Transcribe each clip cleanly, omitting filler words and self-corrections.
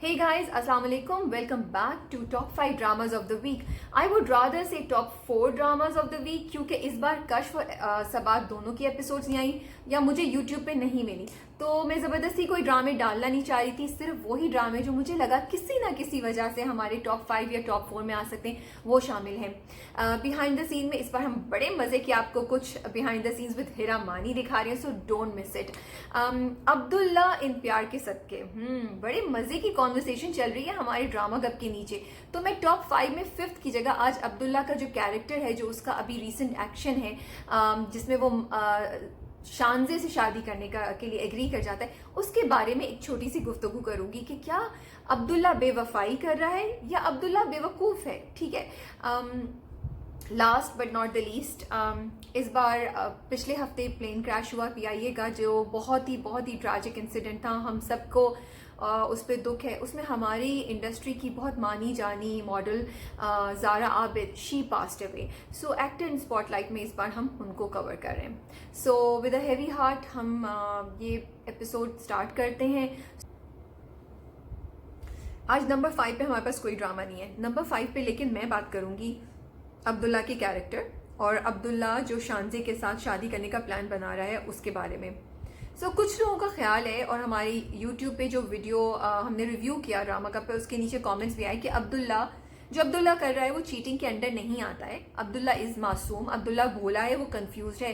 Hey guys, Assalamu alaikum. Welcome back to Top 5 Dramas of the Week. I would rather say Top 4 Dramas of the Week क्योंकि इस बार कश्फ और सबात दोनों की episodes नहीं आई या मुझे YouTube पे नहीं मिली, तो मैं ज़बरदस्ती कोई ड्रामे डालना नहीं चाह रही थी। सिर्फ वही ड्रामे जो मुझे लगा किसी ना किसी वजह से हमारे टॉप 5 या टॉप 4 में आ सकते हैं वो शामिल हैं। बिहाइंड द सीन में इस बार हम बड़े मज़े की आपको कुछ behind the scenes with Hira Mani दिखा रहे हैं, so don't miss it. Abdullah in Pyar Ke सदके बड़े मज़े की कॉन्वर्सेशन चल रही है हमारे ड्रामा गप के नीचे। तो मैं टॉप 5 में 5th की जगह आज अब्दुल्ला का जो कैरेक्टर है, जो उसका अभी रीसेंट एक्शन है जिसमें वो शानजे से शादी करने के लिए एग्री कर जाता है, उसके बारे में एक छोटी सी गुफ्तगू करूंगी कि क्या अब्दुल्ला बेवफाई कर रहा है या अब्दुल्ला बेवकूफ़ है। ठीक है, last but not the least, इस बार पिछले हफ्ते प्लेन क्रैश हुआ पीआईए का, जो बहुत ही ट्रैजिक इंसिडेंट था। हम सबको उस पर दुख है। उसमें हमारी इंडस्ट्री की बहुत मानी जानी model Zara Abid, she passed away. So actor in spotlight में इस बार हम उनको कवर कर रहे हैं। So with a heavy heart हम ये एपिसोड स्टार्ट करते हैं। आज नंबर 5 पे हमारे पास कोई ड्रामा नहीं है। नंबर 5 पे लेकिन मैं बात करूँगी अब्दुल्ला के कैरेक्टर और अब्दुल्ला जो शानजे के साथ शादी करने का प्लान बना रहा है उसके बारे में। कुछ लोगों का ख्याल है, और हमारी यूट्यूब पे जो वीडियो हमने रिव्यू किया ड्रामा का, पे उसके नीचे कमेंट्स भी आए कि अब्दुल्ला कर रहा है वो चीटिंग के अंडर नहीं आता है। अब्दुल्ला इज़ मासूम, अब्दुल्ला भोला है, वो कंफ्यूज है।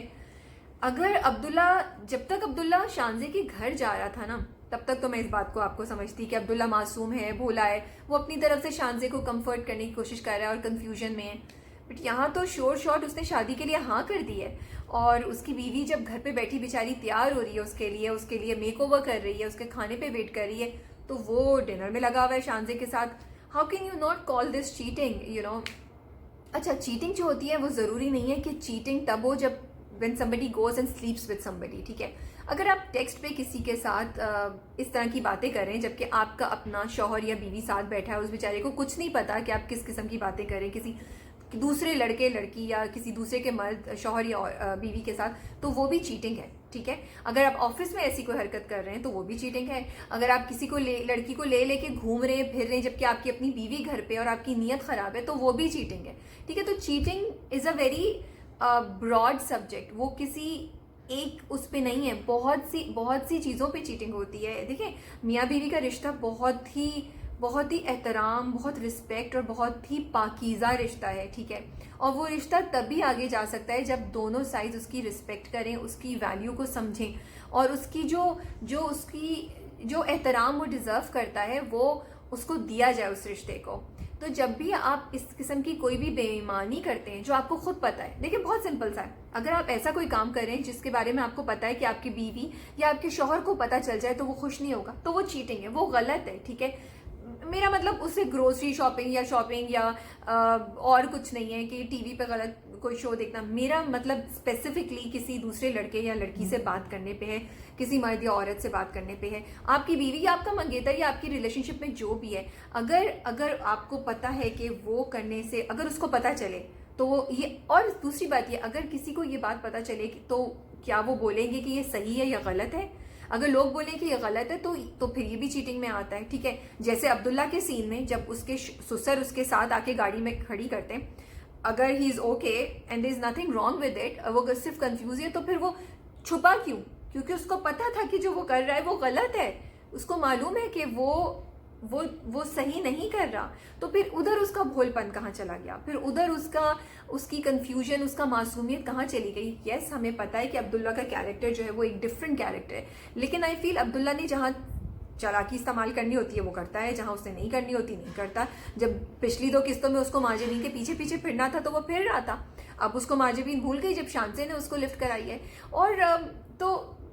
जब तक अब्दुल्ला शानजे के घर जा रहा था ना, तब तक तो मैं इस बात को आपको समझती कि अब्दुल्ला मासूम है, भोला है, वो अपनी तरफ से शानजे को कंफर्ट करने की कोशिश कर रहा है और कंफ्यूजन में है। बट यहाँ तो शोर शॉट उसने शादी के लिए हाँ कर दी है, और उसकी बीवी जब घर पे बैठी बेचारी तैयार हो रही है उसके लिए मेकओवर कर रही है, उसके खाने पे वेट कर रही है, तो वो डिनर में लगा हुआ है शानजे के साथ। How can you not call this cheating, you know. अच्छा, चीटिंग जो होती है वो ज़रूरी नहीं है कि चीटिंग तब हो जब when somebody goes and sleeps with somebody। ठीक है, अगर आप टेक्स्ट पे किसी के साथ इस तरह की बातें कर रहे हैं जबकि आपका अपना शौहर या बीवी साथ बैठा है, उस बेचारे को कुछ नहीं पता कि आप किस किस्म की बातें करें किसी दूसरे लड़के लड़की या किसी दूसरे के मर्द शौहर या बीवी के साथ, तो वो भी चीटिंग है। ठीक है, अगर आप ऑफिस में ऐसी कोई हरकत कर रहे हैं तो वो भी चीटिंग है। अगर आप किसी को लड़की को लेके घूम रहे हैं फिर रहे हैं जबकि आपकी अपनी बीवी घर पे और आपकी नीयत खराब है, तो वो भी चीटिंग है। ठीक है, तो cheating is a very broad subject, वो किसी एक उस पे नहीं है, बहुत सी चीज़ों पे चीटिंग होती है। देखिए, मियाँ बीवी का रिश्ता बहुत ही एहतराम, बहुत रिस्पेक्ट और बहुत ही पाकीज़ा रिश्ता है। ठीक है, और वो रिश्ता तभी आगे जा सकता है जब दोनों साइड उसकी रिस्पेक्ट करें, उसकी वैल्यू को समझें और उसकी जो एहतराम वो डिज़र्व करता है वो उसको दिया जाए उस रिश्ते को। तो जब भी आप इस किस्म की कोई भी बेईमानी करते हैं जो आपको खुद पता है, देखिए बहुत सिंपल सा है, अगर आप ऐसा कोई काम कर रहे हैं जिसके बारे में आपको पता है कि आपकी बीवी या आपके शौहर को पता चल जाए तो वो खुश नहीं होगा, तो वो चीटिंग है, वो गलत है। ठीक है, मेरा मतलब उससे ग्रोसरी शॉपिंग या और कुछ नहीं है कि टीवी पे गलत कोई शो देखना। मेरा मतलब स्पेसिफिकली किसी दूसरे लड़के या लड़की से बात करने पे है, किसी मर्द या औरत से बात करने पे है, आपकी बीवी या आपका मंगेतर या आपकी रिलेशनशिप में जो भी है, अगर आपको पता है कि वो करने से अगर उसको पता चले तो ये, और दूसरी बात ये, अगर किसी को ये बात पता चले तो क्या वो बोलेंगे कि ये सही है या गलत है? अगर लोग बोले कि ये गलत है तो फिर ये भी चीटिंग में आता है। ठीक है, जैसे अब्दुल्ला के सीन में जब उसके ससुर उसके साथ आके गाड़ी में खड़ी करते हैं, अगर he is okay and there is nothing wrong with it, वो सिर्फ कंफ्यूज है, तो फिर वो छुपा क्यों? क्योंकि उसको पता था कि जो वो कर रहा है वो गलत है, उसको मालूम है कि वो सही नहीं कर रहा। तो फिर उधर उसका भोलपन कहाँ चला गया, फिर उधर उसकी कंफ्यूजन, उसका मासूमियत कहाँ चली गई? यस, हमें पता है कि अब्दुल्ला का कैरेक्टर जो है वो एक डिफरेंट कैरेक्टर है, लेकिन आई फील अब्दुल्ला ने जहाँ चालाकी इस्तेमाल करनी होती है वो करता है, जहाँ उसने नहीं करनी होती नहीं करता। जब पिछली 2 किस्तों में उसको माजेबीन के पीछे पीछे फिरना था तो वो फिर रहा था, अब उसको माजेबीन भूल गई जब शानसे ने उसको लिफ्ट कराई है। और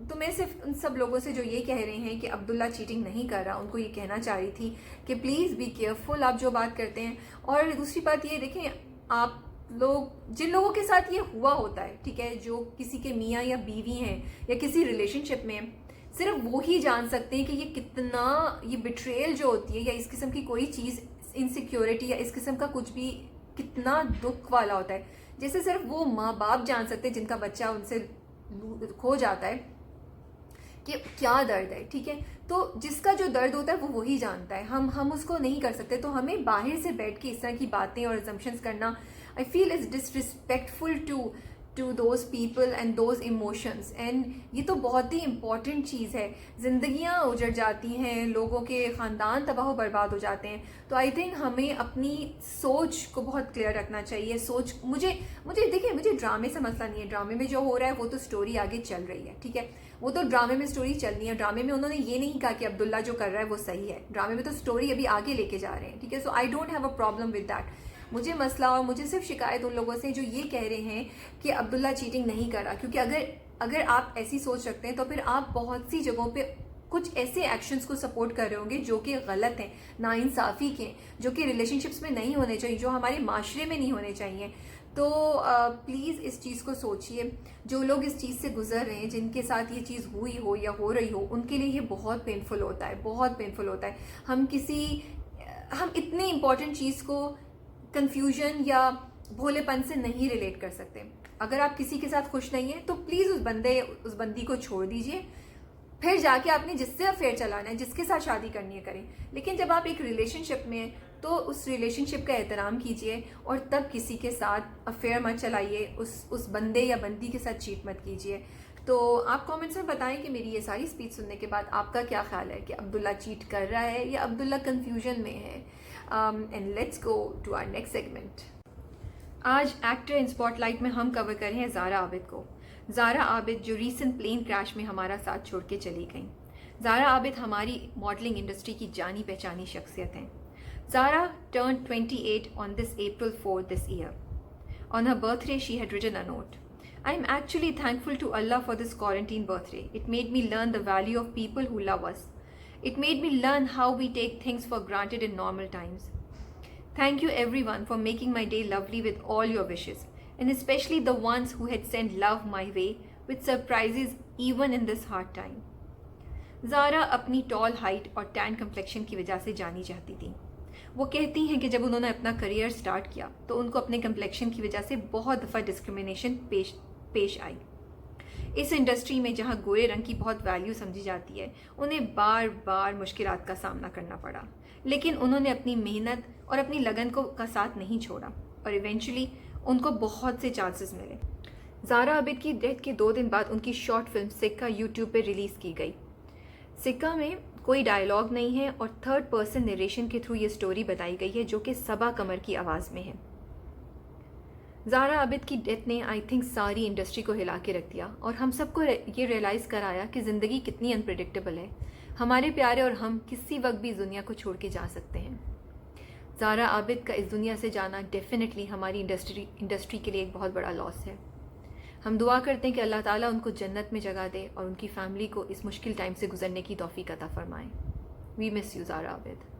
तो मैं सिर्फ उन सब लोगों से जो ये कह रहे हैं कि अब्दुल्ला चीटिंग नहीं कर रहा, उनको ये कहना चाह रही थी कि प्लीज़ बी केयरफुल आप जो बात करते हैं। और दूसरी बात ये देखें, आप लोग जिन लोगों के साथ ये हुआ होता है, ठीक है, जो किसी के मियाँ या बीवी हैं या किसी रिलेशनशिप में, सिर्फ वो ही जान सकते हैं कि ये बिट्रेयल जो होती है या इस किस्म की कोई चीज़, इनसिक्योरिटी या इस किस्म का कुछ भी कितना दुख वाला होता है। जैसे सिर्फ वो माँ बाप जान सकते हैं जिनका बच्चा उनसे खो जाता है, कि क्या दर्द है, ठीक है। तो जिसका जो दर्द होता है वो वही जानता है, हम उसको नहीं कर सकते। तो हमें बाहर से बैठ के इस तरह की बातें और assumptions करना, I feel is disrespectful to those people and those emotions. And ये तो बहुत ही इंपॉर्टेंट चीज़ है। ज़िंदगियाँ उजड़ जाती हैं, लोगों के ख़ानदान तबाह बर्बाद हो जाते हैं। तो आई थिंक हमें अपनी सोच को बहुत क्लियर रखना चाहिए। सोच मुझे देखिए, मुझे ड्रामे से मसला नहीं है। ड्रामे में जो हो रहा है वो तो स्टोरी आगे चल रही है, ठीक है। वो तो ड्रामे में स्टोरी चलनी है। ड्रामे में उन्होंने ये नहीं कहा कि अब्दुल्ला जो कर रहा है वो सही है। ड्रामे में तो स्टोरी अभी आगे लेके जा रहे हैं, ठीक है। So I don't have a problem with that. मुझे मसला और मुझे सिर्फ शिकायत उन लोगों से जो ये कह रहे हैं कि अब्दुल्ला चीटिंग नहीं कर रहा। क्योंकि अगर आप ऐसी सोच रखते हैं तो फिर आप बहुत सी जगहों पे कुछ ऐसे एक्शंस को सपोर्ट कर रहे होंगे जो कि गलत हैं, नाइंसाफ़ी के, जो कि रिलेशनशिप्स में नहीं होने चाहिए, जो हमारे माशरे में नहीं होने चाहिए। तो प्लीज़ इस चीज़ को सोचिए। जो लोग इस चीज़ से गुजर रहे हैं, जिनके साथ ये चीज़ हुई हो या हो रही हो, उनके लिए ये बहुत पेनफुल होता है, बहुत पेनफुल होता है। हम इतनी इम्पॉर्टेंट चीज़ को कंफ्यूजन या भोलेपन से नहीं रिलेट कर सकते। अगर आप किसी के साथ खुश नहीं हैं तो प्लीज़ उस बंदी को छोड़ दीजिए। फिर जाके आपने जिससे अफेयर चलाना है, जिसके साथ शादी करनी है, करें। लेकिन जब आप एक रिलेशनशिप में हैं तो उस रिलेशनशिप का एहतराम कीजिए और तब किसी के साथ अफेयर मत चलाइए, उस बंदे या बंदी के साथ चीट मत कीजिए। तो आप कमेंट्स में बताएं कि मेरी ये सारी स्पीच सुनने के बाद आपका क्या ख्याल है कि अब्दुल्ला चीट कर रहा है या अब्दुल्ला कंफ्यूजन में है। And let's go to our next segment. आज एक्टर इन स्पॉटलाइट में हम कवर कर रहे हैं ज़ारा आबिद को। ज़ारा आबिद जो रीसेंट प्लेन क्रैश में हमारा साथ छोड़ के चली गई। ज़ारा आबिद हमारी मॉडलिंग इंडस्ट्री की जानी पहचानी शख्सियत हैं। Zara turned 28 on this April 4 this year. On her birthday, she had written a note. I am actually thankful to Allah for this quarantine birthday. It made me learn the value of people who love us. It made me learn how we take things for granted in normal times. Thank you everyone for making my day lovely with all your wishes, and especially the ones who had sent love my way with surprises even in this hard time. Zara अपनी tall height और tan complexion की वजह से जानी जाती थी। वो कहती हैं कि जब उन्होंने अपना करियर स्टार्ट किया तो उनको अपने कम्प्लेक्शन की वजह से बहुत दफ़ा डिस्क्रिमिनेशन पेश आई। इस इंडस्ट्री में जहाँ गोरे रंग की बहुत वैल्यू समझी जाती है, उन्हें बार बार मुश्किलात का सामना करना पड़ा। लेकिन उन्होंने अपनी मेहनत और अपनी लगन का साथ नहीं छोड़ा और इवेंचुअली उनको बहुत से चांसेस मिले। ज़ारा आबिद की डेथ के 2 दिन बाद उनकी शॉर्ट फिल्म सिक्का यूट्यूब पर रिलीज़ की गई। सिक्का में कोई डायलॉग नहीं है और थर्ड पर्सन नरेशन के थ्रू ये स्टोरी बताई गई है जो कि सबा कमर की आवाज़ में है। ज़ारा आबिद की डेथ ने आई थिंक सारी इंडस्ट्री को हिला के रख दिया और हम सबको ये रियलाइज़ कराया कि ज़िंदगी कितनी अनप्रेडिक्टेबल है। हमारे प्यारे और हम किसी वक्त भी इस दुनिया को छोड़ के जा सकते हैं। ज़ारा आबिद का इस दुनिया से जाना डेफिनेटली हमारी इंडस्ट्री के लिए एक बहुत बड़ा लॉस है। हम दुआ करते हैं कि अल्लाह ताला उनको जन्नत में जगह दे और उनकी फैमिली को इस मुश्किल टाइम से गुजरने की तौफीक अता फरमाए। We miss you Zara Abid.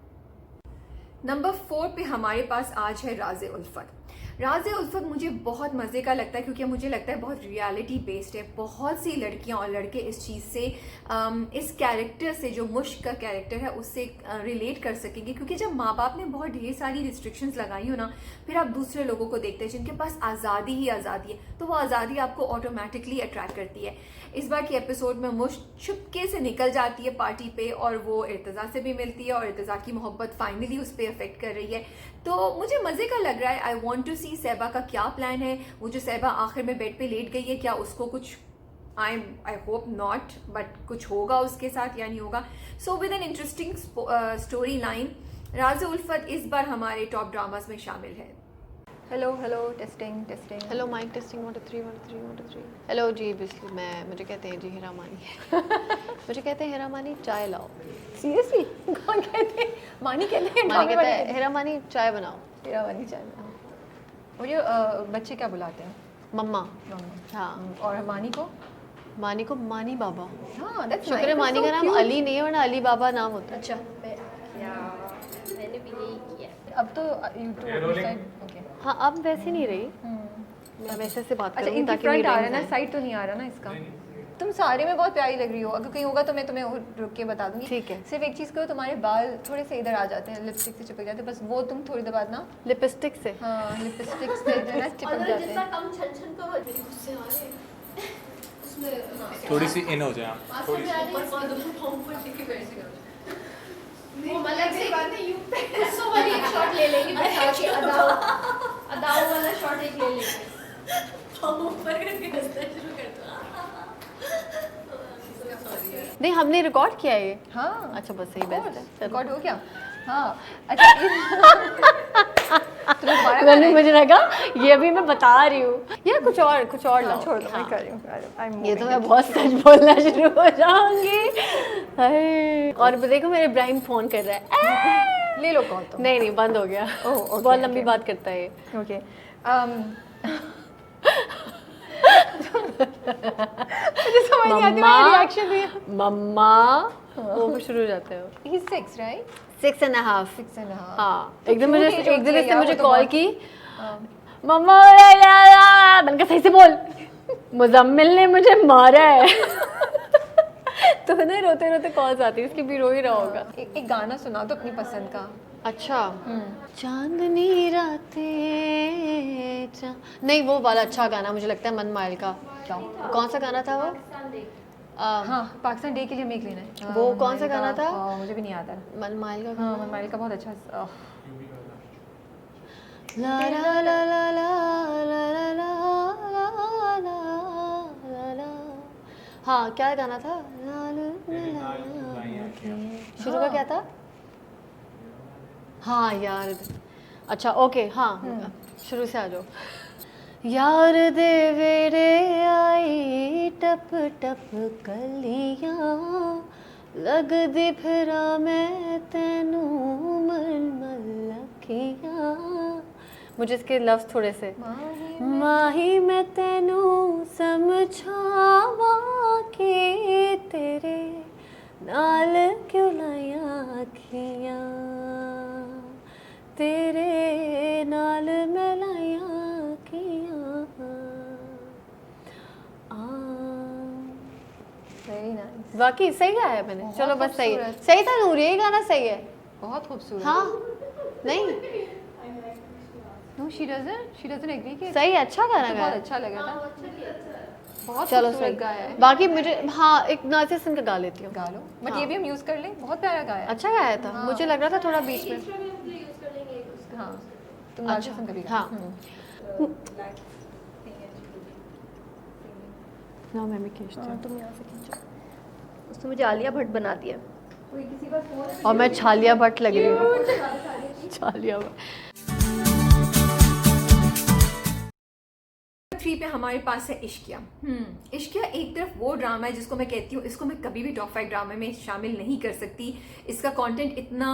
Number 4 पे हमारे पास आज है राज़े उल्फत। राज़े उल्फत मुझे बहुत मज़े का लगता है क्योंकि मुझे लगता है बहुत रियलिटी बेस्ड है। बहुत सी लड़कियां और लड़के इस चीज़ से इस कैरेक्टर से, जो मुश्क का कैरेक्टर है, उससे रिलेट कर सकेंगे। क्योंकि जब माँ बाप ने बहुत ढेर सारी रिस्ट्रिक्शंस लगाई हो ना, फिर आप दूसरे लोगों को देखते हैं जिनके पास आज़ादी ही आज़ादी है, तो वो आज़ादी आपको ऑटोमेटिकली अट्रैक्ट करती है। इस बार के एपिसोड में मुश्क छुपके से निकल जाती है पार्टी पे और वो इर्तज़ा से भी मिलती है और इर्तज़ा की मोहब्बत फाइनली उस पर अफेक्ट कर रही है। तो मुझे मज़े का लग रहा है। आई वॉन्ट टू सी सहबा का क्या प्लान है। वो जो सहबा आखिर में बेड पे लेट गई है, क्या उसको कुछ, आई होप नॉट, बट कुछ होगा उसके साथ या नहीं होगा। So with an interesting story line, राज़े उल्फत इस बार हमारे टॉप ड्रामास में शामिल है। Hello testing hello mic testing 1 2 3 1 2 3 1 2 3। Hello जी, बिस्मिल्लाह। मुझे कहते हैं जी हीरा मानी। मुझे कहते हैं हीरा मानी चाय लाओ। सीरियसली कौन कहते हैं? मानी कहते हैं? मानी कहता है हीरा मानी चाय बनाओ। हीरा मानी चाय बनाओ। और ये बच्चे क्या बुलाते हैं? मम्मा। हाँ। और मानी को मानी बाबा। हाँ, शुक्र है मानी का नाम अली नहीं है, वरना अली बाबा नाम होता है। अच्छा, मैंने भी यही किया। अब तो यूट्यूब ओके। हाँ, अब वैसे नहीं रही। मैं वैसे से बात अच्छा, करूँ इनकी ताकि फ्रंट आ रहा है ना, साइड तो नहीं आ रहा ना इसका। तुम सारे में बहुत प्यारी लग रही हो। अगर कहीं होगा तो मैं तुम्हें रुक के बता दूंगी। ठीक है। सिर्फ एक चीज़ करो, तुम्हारे बाल थोड़े से इधर आ जाते हैं, लिपस्टिक से चिपक जाते हैं, बस वो तुम थोड़ी देर बाद ना लिपस्टिक से। हाँ, लिपस्टिक से जो है ना चिपक जाते हैं। जितना कम छन छन करो, मेरे गुस्से आ रहे हैं। थोड़ी सी इन हो जाए आप, थोड़ी सी। वो मतलब से बात है यू सो वाली एक शॉट ले लेंगे बैठा के अदाओ वाला शॉट एक ले लेंगे हम ऊपर करके हंसना शुरू कर दो नहीं हमने रिकॉर्ड किया ये। हाँ अच्छा बस सही बेस्ट है। रिकॉर्ड हो गया। हाँ अच्छा तुम्हें दोबारा मैंने गाना है? मुझे लगा ये अभी मैं बता रही हूँ यार कुछ और ला छोड़ दो मैं हाँ। कर रही हूँ ये तो मैं बहुत सच बोलना शुरू हो जाऊंगी। हाय। और देखो मेरे इब्राहिम फोन कर रहा है। ले लो कॉल तो नहीं बंद हो गया। ओके, बहुत लंबी ओके। बात करता है ये। ओके मुझे समझ नहीं आती मेरा रिएक्शन भी मम्मा वो शुरू हो जाते हो। ही 6 राइट 6.5 6.5 हाँ एक दिन cute मुझे age एक होती दिन है इसने यार, मुझे वो तो कॉल बहुत- की मम्मा मैंने कहा सही से बोल मुजम्मिल ने मुझे मारा है। तो ना रोते रोते कॉल्स आती है इसकी भी रो ही रहा होगा। एक गाना सुना तो अपनी पसंद का। अच्छा चांदनी रातें नहीं वो वाला अच्छा गाना मुझे लगता है मन माइल का। क्या कौन सा गाना था वो हाँ पाकिस्तान डे के लिए मेक लेना है। वो कौन सा गाना था? मुझे भी नहीं आता। मन माइल का हाँ मनमाली का बहुत अच्छा ला ला ला ला ला ला ला ला ला ला ला। हाँ क्या गाना था शुरू का क्या था? हाँ यार अच्छा ओके हाँ शुरू से आ जाओ। यार दे वेड़े आई टप टप कलियां लगदी फिरा मैं तेनू मल मल लखियां। मुझे इसके लफ्ज थोड़े से माही मैं तेनू समझावा के तेरे नाल क्यों लाया अखियां तेरे नाल मैं लाया वेरी नाइस वाकई सही गाया है मैंने। बहुत चलो बस सही है खूबसूरत। सही था नूर ये गाना सही है। बहुत खूबसूरत। हाँ नहीं नो शी डजंट एग्री कि सही है अच्छा गाना तो गाया बहुत अच्छा लगा था। बहुत चलो खूबसूरत सही गाया है। बाकी मुझे हाँ एक नासिर सिंह का गा लेती हूँ। गा लो बट हाँ। ये भी हम यूज कर लें बहुत प्यारा गाया है। अच्छा गाया था मुझे लग रहा था थोड़ा बीच में। यूज कर लेंगे एक उसका हाँ तुम अच्छा, नासिर सिंह का भी हाँ। गा। ना मैं भी खींचती हूँ तुम यहाँ से खींचो उसने मुझे आलिया भट्ट बना दिया और मैं छालिया भट्ट लग रही हूँ। छालिया भट्ट 3 पे हमारे पास है इश्किया। इश्किया एक तरफ वो ड्रामा है जिसको मैं कहती हूँ इसको मैं कभी भी टॉप 5 ड्रामे में शामिल नहीं कर सकती। इसका कंटेंट इतना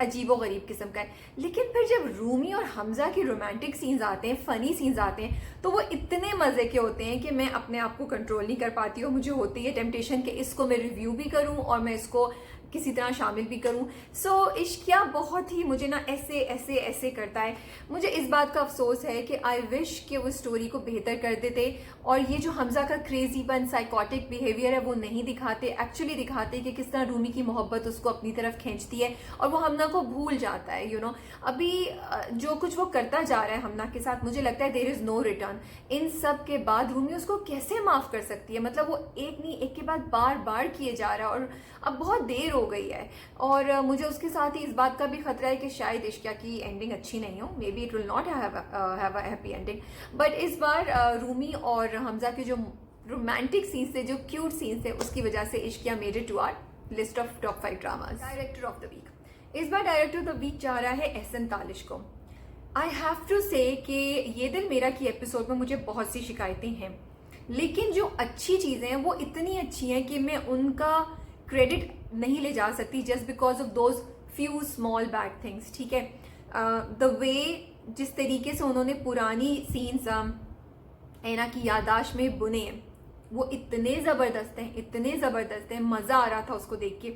अजीबो गरीब किस्म का है, लेकिन फिर जब रूमी और हमजा के रोमांटिक सीन्स आते हैं, फनी सीन्स आते हैं, तो वो इतने मज़े के होते हैं कि मैं अपने आप को कंट्रोल नहीं कर पाती हूँ। मुझे होती है टेम्पटेशन कि इसको मैं रिव्यू भी करूँ और मैं इसको किसी तरह शामिल भी करूं। सो इश्किया बहुत ही मुझे ना ऐसे ऐसे ऐसे करता है। मुझे इस बात का अफसोस है कि आई विश कि वो स्टोरी को बेहतर कर देते और ये जो हमजा का क्रेजीपन साइकोटिक बिहेवियर है वो नहीं दिखाते, एक्चुअली दिखाते कि किस तरह रूमी की मोहब्बत उसको अपनी तरफ खींचती है और वो हमना को भूल जाता है। यू नो अभी जो कुछ वो करता जा रहा है हमना के साथ, मुझे लगता है देयर इज़ नो रिटर्न। इन सब के बाद रूमी उसको कैसे माफ़ कर सकती है? मतलब वो एक नहीं एक के बाद बार बार किए जा रहा है और अब बहुत देर हो गई है। और मुझे उसके साथ ही इस बात का भी खतरा है कि शायद इश्किया की एंडिंग अच्छी नहीं हो, may be it will not have a happy ending. But इस बार रूमी और हमजा के जो रोमांटिक सीन्स थे, जो क्यूट सीन्स थे, उसकी वजह से Ishqiya made it to our list of top 5 dramas. Director of the week, इस बार डायरेक्टर ऑफ द वीक जा रहा है एहसन तालिश को। आई हैव टू से कि ये दिल मेरा की एपिसोड में मुझे बहुत सी शिकायतें हैं, लेकिन जो अच्छी चीज़ें हैं वो इतनी अच्छी हैं कि मैं उनका क्रेडिट नहीं ले जा सकती just because of those few small bad things. ठीक है, द वे जिस तरीके से उन्होंने पुरानी सीन्स ऐना की यादाश्त में बुने हैं वो इतने ज़बरदस्त हैं, इतने ज़बरदस्त हैं, मज़ा आ रहा था उसको देख के।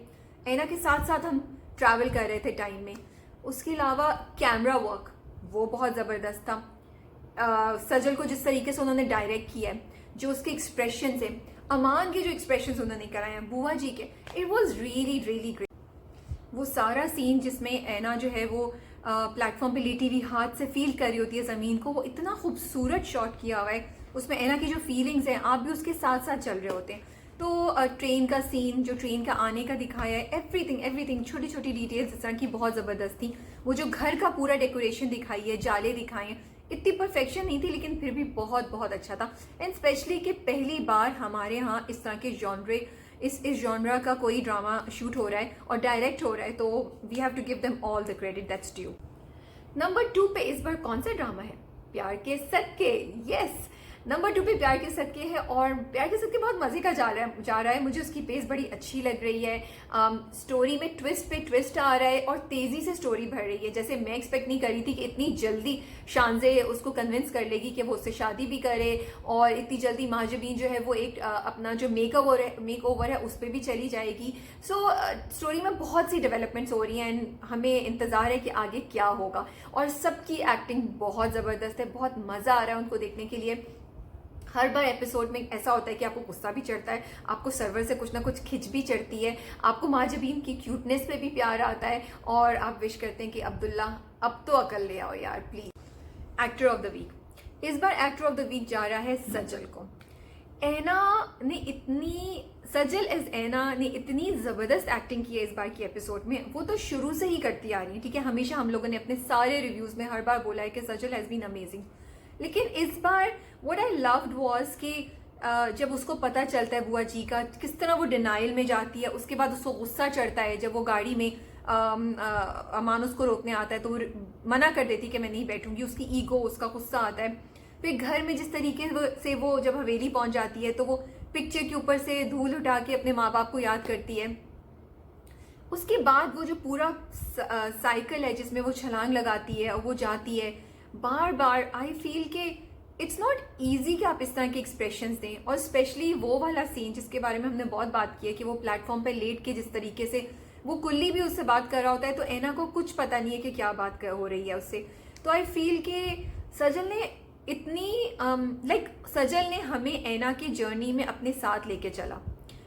ऐना के साथ साथ हम ट्रैवल कर रहे थे टाइम में। उसके अलावा कैमरा वर्क वो बहुत ज़बरदस्त था। सजल को जिस तरीके से उन्होंने डायरेक्ट किया है, जो उसके एक्सप्रेशन है, अमान के जो एक्सप्रेशन उन्होंने कराए हैं, बुआ जी के, it was really really great. वो सारा सीन जिसमें ऐना जो है वो प्लेटफॉर्म पे लेटी हुई हाथ से फील कर रही होती है ज़मीन को, वो इतना खूबसूरत शॉट किया हुआ है। उसमें ऐना की जो फीलिंग्स हैं आप भी उसके साथ साथ चल रहे होते हैं। तो ट्रेन का सीन, जो ट्रेन का आने का दिखाया है, एवरीथिंग छोटी छोटी डिटेल्स इस तरह की बहुत ज़बरदस्त थी। वो जो घर का पूरा डेकोरेशन दिखाई है, जाले दिखाए हैं, इतनी परफेक्शन नहीं थी लेकिन फिर भी बहुत बहुत अच्छा था। एंड स्पेशली कि पहली बार हमारे यहाँ इस तरह के जॉनरे, इस जॉनरा का कोई ड्रामा शूट हो रहा है और डायरेक्ट हो रहा है, तो we have to give them all the credit, that's due. Number 2 पे इस बार कौन सा ड्रामा है? प्यार के सदके। यस, नंबर 2 पे प्यार के सदके है और प्यार के सदके बहुत मज़े का जा रहा है। मुझे उसकी पेस बड़ी अच्छी लग रही है। स्टोरी में ट्विस्ट पे ट्विस्ट आ रहा है और तेज़ी से स्टोरी भर रही है। जैसे मैं एक्सपेक्ट नहीं कर रही थी कि इतनी जल्दी शानजे उसको कन्विंस कर लेगी कि वो उससे शादी भी करे और इतनी जल्दी महाजबीन जो है वो एक अपना जो मेक ओवर है उस पर भी चली जाएगी। सो स्टोरी में बहुत सी डेवलपमेंट्स हो रही हैं एंड हमें इंतज़ार है कि आगे क्या होगा। और सबकी एक्टिंग बहुत ज़बरदस्त है, बहुत मज़ा आ रहा है उनको देखने के लिए। हर बार एपिसोड में ऐसा होता है कि आपको गुस्सा भी चढ़ता है, आपको सर्वर से कुछ ना कुछ खिंच भी चढ़ती है, आपको महाजबीन की क्यूटनेस पे भी प्यार आता है और आप विश करते हैं कि अब्दुल्ला अब तो अकल ले आओ यार please. Actor of the week, इस बार एक्टर ऑफ द वीक जा रहा है सजल को। सजल एज ऐना ने इतनी ज़बरदस्त एक्टिंग की है इस बार की एपिसोड में। वो तो शुरू से ही करती आ रही है, ठीक है। हमेशा हम लोगों ने अपने सारे रिव्यूज़ में हर बार बोला है कि सजल हैज़ बीन अमेजिंग, लेकिन इस बार व्हाट आई लव्ड वाज कि जब उसको पता चलता है बुआ जी का, किस तरह वो डिनाइल में जाती है। उसके बाद उसको गुस्सा चढ़ता है जब वो गाड़ी में अमान उसको रोकने आता है तो वो मना कर देती कि मैं नहीं बैठूंगी। उसकी ईगो, उसका गुस्सा आता है। फिर घर में जिस तरीके से वो जब हवेली पहुंच जाती है तो वो पिक्चर के ऊपर से धूल उठा के अपने माँ बाप को याद करती है। उसके बाद वो जो पूरा साइकिल है जिसमें वो छलांग लगाती है और वो जाती है बार बार। आई फील के इट्स नॉट ईजी कि आप इस तरह के एक्सप्रेशंस दें। और स्पेशली वो वाला सीन जिसके बारे में हमने बहुत बात की है कि वो प्लेटफॉर्म पे लेट के जिस तरीके से वो कुल्ली भी उससे बात कर रहा होता है तो ऐना को कुछ पता नहीं है कि क्या बात हो रही है उससे। तो आई फील के सजल ने इतनी सजल ने हमें ऐना की जर्नी में अपने साथ लेके चला।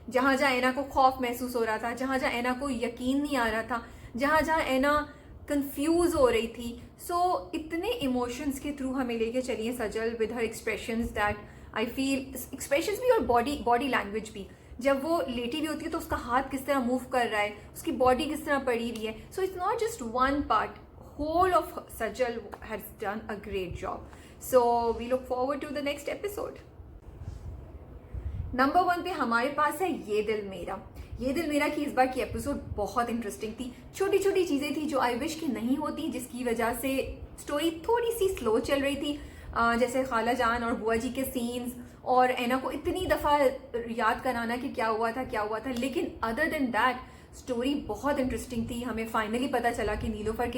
जहाँ जहाँ ऐना को खौफ महसूस हो रहा था, जहाँ जहाँ ऐना को यकीन नहीं आ रहा था, जहाँ जहाँ ऐना कंफ्यूज हो रही थी, सो इतने इमोशंस के थ्रू हमें लेके चली है Sajal with her expressions that I feel, expressions भी और बॉडी लैंग्वेज भी। जब वो लेटी भी होती है तो उसका हाथ किस तरह मूव कर रहा है, उसकी बॉडी किस तरह पड़ी हुई है। So it's not just one part, whole of Sajal has done a great job. So we look forward to the next episode. Number 1 पे हमारे पास है ये दिल मेरा। ये दिल मेरा की इस बार की एपिसोड बहुत इंटरेस्टिंग थी। छोटी छोटी चीज़ें थी जो आई विश की नहीं होती, जिसकी वजह से स्टोरी थोड़ी सी स्लो चल रही थी। जैसे खाला जान और बुआ जी के सीन्स और ऐना को इतनी दफ़ा याद कराना कि क्या हुआ था। लेकिन अदर देन दैट स्टोरी बहुत इंटरेस्टिंग थी। हमें फाइनली पता चला कि नीलोफर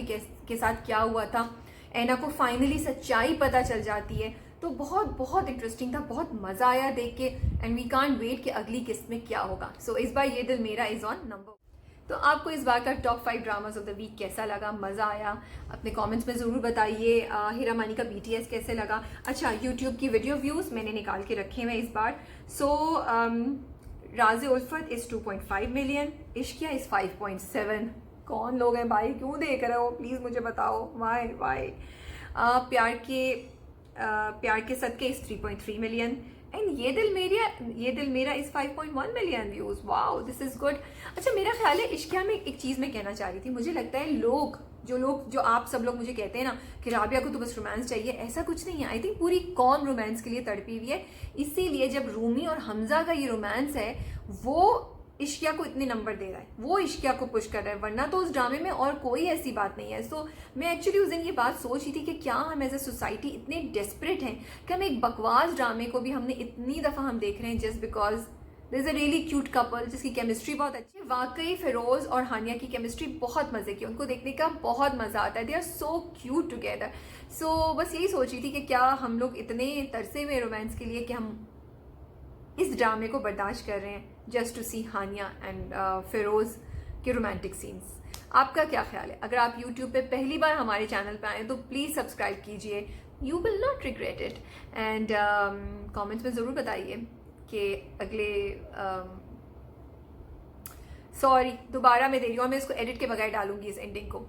के साथ क्या हुआ था। ऐना को फाइनली सच्चाई पता चल जाती है। तो बहुत बहुत इंटरेस्टिंग था, बहुत मज़ा आया देख के एंड वी कांट वेट कि अगली किस्त में क्या होगा। सो इस बार ये दिल मेरा इज़ ऑन नंबर। तो आपको इस बार का top 5 dramas of the week कैसा लगा, मज़ा आया? अपने कमेंट्स में ज़रूर बताइए। हीरा मानी का BTS कैसे लगा? अच्छा, यूट्यूब की वीडियो व्यूज़ मैंने निकाल के रखे हुए इस बार। सो राज़े उल्फत इज़ 2.5 मिलियन, इश्किया इज़ 5.7। कौन लोग हैं भाई, क्यों देख रहे हो? प्लीज़ मुझे बताओ वाई। प्यार के सदके इज़ 3.3 मिलियन एंड ये दिल मेरा is 5.1 million views. Wow, this is good. अच्छा, मेरा ख्याल है इश्किया में एक चीज़ मैं कहना चाह रही थी। मुझे लगता है जो आप सब लोग मुझे कहते हैं ना कि राबिया को तो बस रोमांस चाहिए, ऐसा कुछ नहीं है। आई थिंक पूरी कौम रोमांस के लिए तड़पी हुई है। इसीलिए जब रूमी और हमजा का ये रोमांस है वो इश्किया को इतने नंबर दे रहा है, वो इश्किया को पुश कर रहा है, वरना तो उस ड्रामे में और कोई ऐसी बात नहीं है। सो मैं एक्चुअली उस दिन ये बात सोच रही थी कि क्या हम एज ए सोसाइटी इतने डेस्परेट हैं कि हम एक बकवास ड्रामे को भी हमने इतनी दफ़ा हम देख रहे हैं just because there is a really cute couple जिसकी केमिस्ट्री बहुत अच्छी है। वाकई फिरोज़ और हानिया की केमिस्ट्री बहुत मज़े की, उनको देखने का बहुत मज़ा आता है। They are so cute together. So बस यही सोच रही थी कि क्या हम लोग इतने तरसे हुए रोमांस के लिए कि हम इस ड्रामे को बर्दाश्त कर रहे हैं just to see Hania and Feroze के रोमांटिक सीन्स। आपका क्या ख्याल है? अगर आप यूट्यूब पे पहली बार हमारे चैनल पे आए तो प्लीज़ सब्सक्राइब कीजिए, you will not regret it. And comments में ज़रूर बताइए कि अगले सॉरी दोबारा मैं दे रही हूँ, मैं इसको एडिट के बगैर डालूंगी इस एंडिंग को।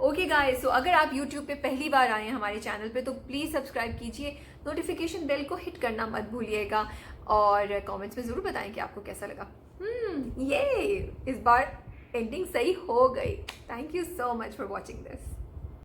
ओके गाइस, सो अगर आप यूट्यूब पे पहली बार आए हैं हमारे चैनल पे तो प्लीज़ सब्सक्राइब कीजिए, नोटिफिकेशन बेल को हिट करना मत भूलिएगा और कमेंट्स में ज़रूर बताएं कि आपको कैसा लगा। ये इस बार एंडिंग सही हो गई। Thank you so much for watching this.